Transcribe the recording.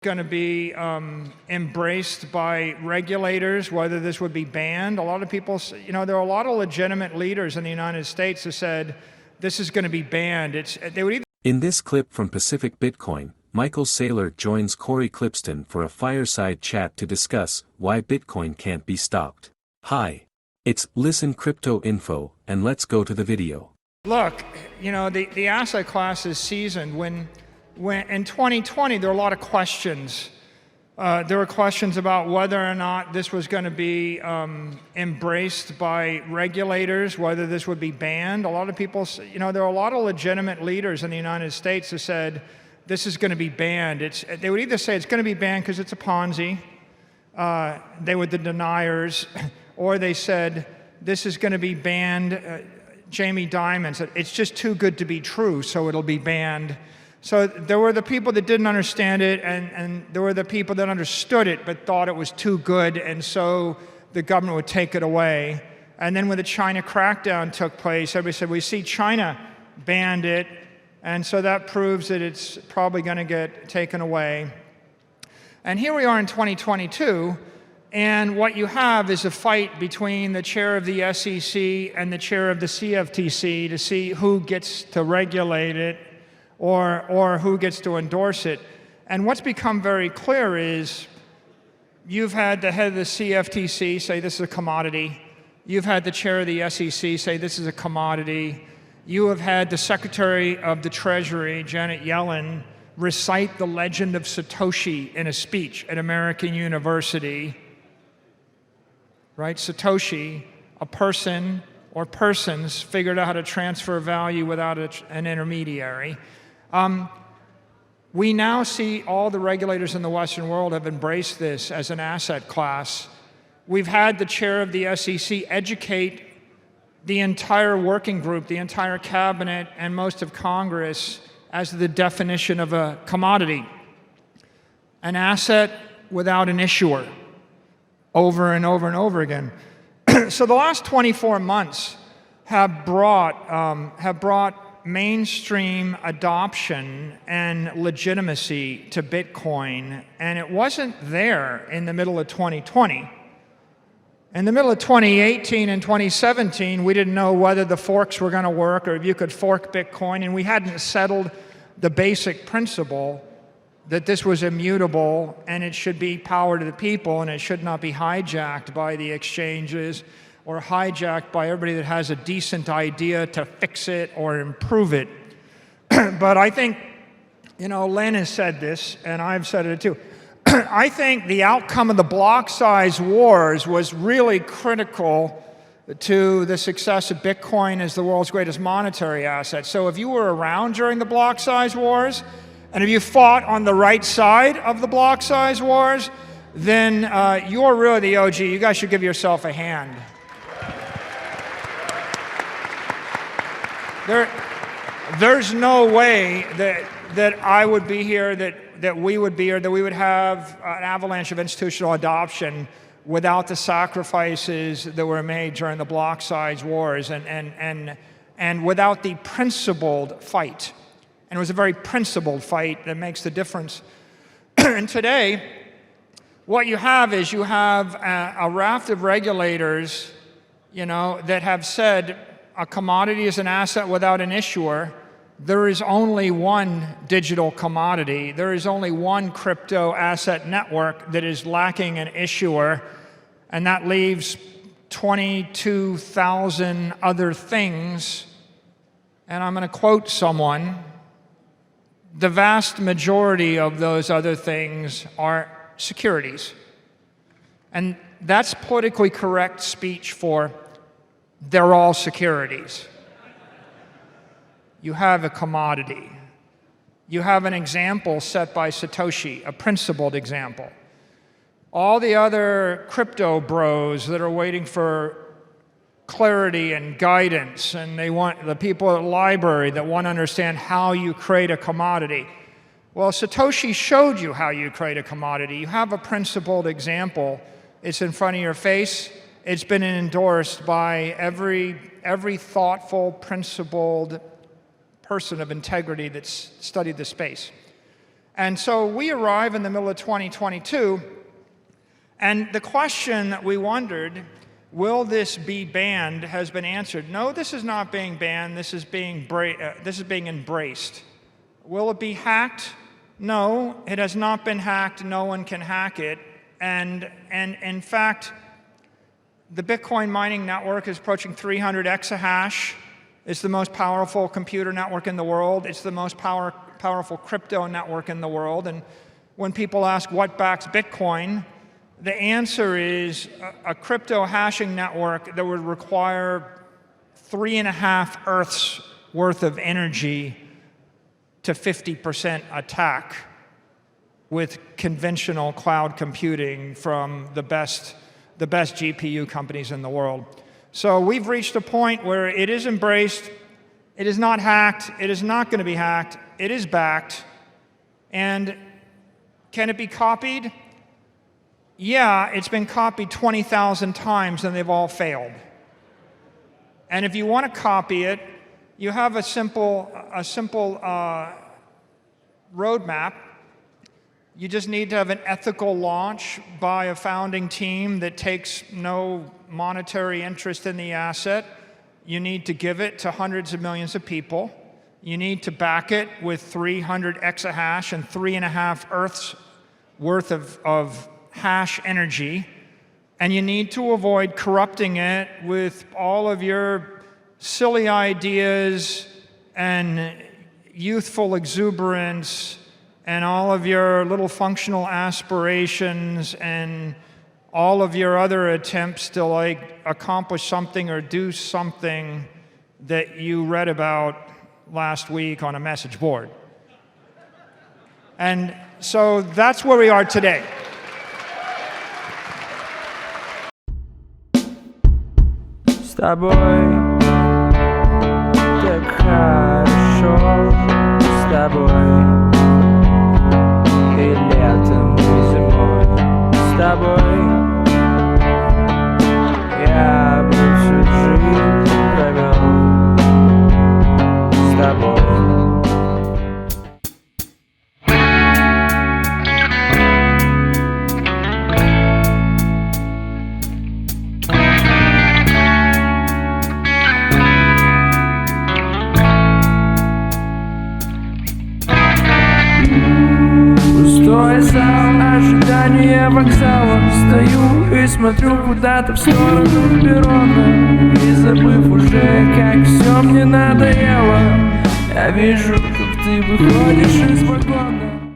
going to be embraced by regulators, whether this would be banned. A lot of people, there are a lot of legitimate leaders in the United States who said this is going to be banned. In this clip from Pacific Bitcoin, Michael Saylor joins Corey Clipston for a fireside chat to discuss why Bitcoin can't be stopped. Hi. It's Listen Crypto Info, and let's go to the video. Look, the asset class is seasoned. When in 2020, there were a lot of questions. There were questions about whether or not this was going to be embraced by regulators, whether this would be banned. A lot of people, there are a lot of legitimate leaders in the United States who said this is going to be banned. They would either say it's going to be banned because it's a Ponzi, they were the deniers, or they said this is going to be banned. Jamie Dimon said it's just too good to be true, so it'll be banned. So there were the people that didn't understand it, and there were the people that understood it but thought it was too good, and so the government would take it away. And then when the China crackdown took place, everybody said, we see China banned it, and so that proves that it's probably going to get taken away. And here we are in 2022, and what you have is a fight between the chair of the SEC and the chair of the CFTC to see who gets to regulate it, or who gets to endorse it. And what's become very clear is you've had the head of the CFTC say this is a commodity. You've had the chair of the SEC say this is a commodity. You have had the Secretary of the Treasury, Janet Yellen, recite the legend of Satoshi in a speech at American University. Right? Satoshi, a person or persons figured out how to transfer value without an intermediary. We now see all the regulators in the Western world have embraced this as an asset class. We've had the chair of the SEC educate the entire working group, the entire cabinet, and most of Congress as the definition of a commodity. An asset without an issuer, over and over and over again. So the last 24 months have brought mainstream adoption and legitimacy to Bitcoin, and it wasn't there in the middle of 2020. In the middle of 2018 and 2017, we didn't know whether the forks were going to work or if you could fork Bitcoin, and we hadn't settled the basic principle that this was immutable and it should be power to the people and it should not be hijacked by the exchanges or hijacked by everybody that has a decent idea to fix it or improve it. But I think, Len has said this, and I've said it too. I think the outcome of the block size wars was really critical to the success of Bitcoin as the world's greatest monetary asset. So if you were around during the block size wars, and if you fought on the right side of the block size wars, then you're really the OG. You guys should give yourself a hand. There's no way that I would be here, that we would be here, that we would have an avalanche of institutional adoption without the sacrifices that were made during the block size wars and without the principled fight. And it was a very principled fight that makes the difference. And today, what you have is you have a raft of regulators, that have said a commodity is an asset without an issuer. There is only one digital commodity. There is only one crypto asset network that is lacking an issuer, and that leaves 22,000 other things. And I'm going to quote someone. The vast majority of those other things are securities. And that's politically correct speech for they're all securities. You have a commodity. You have an example set by Satoshi, a principled example. All the other crypto bros that are waiting for clarity and guidance, and they want the people at the library that want to understand how you create a commodity. Well, Satoshi showed you how you create a commodity. You have a principled example. It's in front of your face. It's been endorsed by every thoughtful, principled person of integrity that's studied the space. And so we arrive in the middle of 2022, and the question that we wondered, will this be banned, has been answered. No, this is not being banned, this is being embraced. Will it be hacked? No, it has not been hacked, no one can hack it. And in fact, the Bitcoin mining network is approaching 300 exahash. It's the most powerful computer network in the world. It's the most powerful crypto network in the world. And when people ask what backs Bitcoin, the answer is a crypto hashing network that would require 3.5 Earths worth of energy to 50% attack with conventional cloud computing from the best GPU companies in the world. So we've reached a point where it is embraced, it is not hacked, it is not going to be hacked, it is backed. And can it be copied? Yeah, it's been copied 20,000 times and they've all failed. And if you want to copy it, you have a simple roadmap. You just need to have an ethical launch by a founding team that takes no monetary interest in the asset. You need to give it to hundreds of millions of people. You need to back it with 300 exahash and 3.5 Earths worth of hash energy. And you need to avoid corrupting it with all of your silly ideas and youthful exuberance and all of your little functional aspirations and all of your other attempts to accomplish something or do something that you read about last week on a message board. And so that's where we are today. С тобой так хорошо, с тобой и летом, и зимой, с тобой я бы всю жизнь провел, с тобой. Пустой зал, ожидание вокзала. Стою и смотрю куда-то в сторону перрона, и забыв уже, как все мне надоело, я вижу, как ты выходишь из вагона.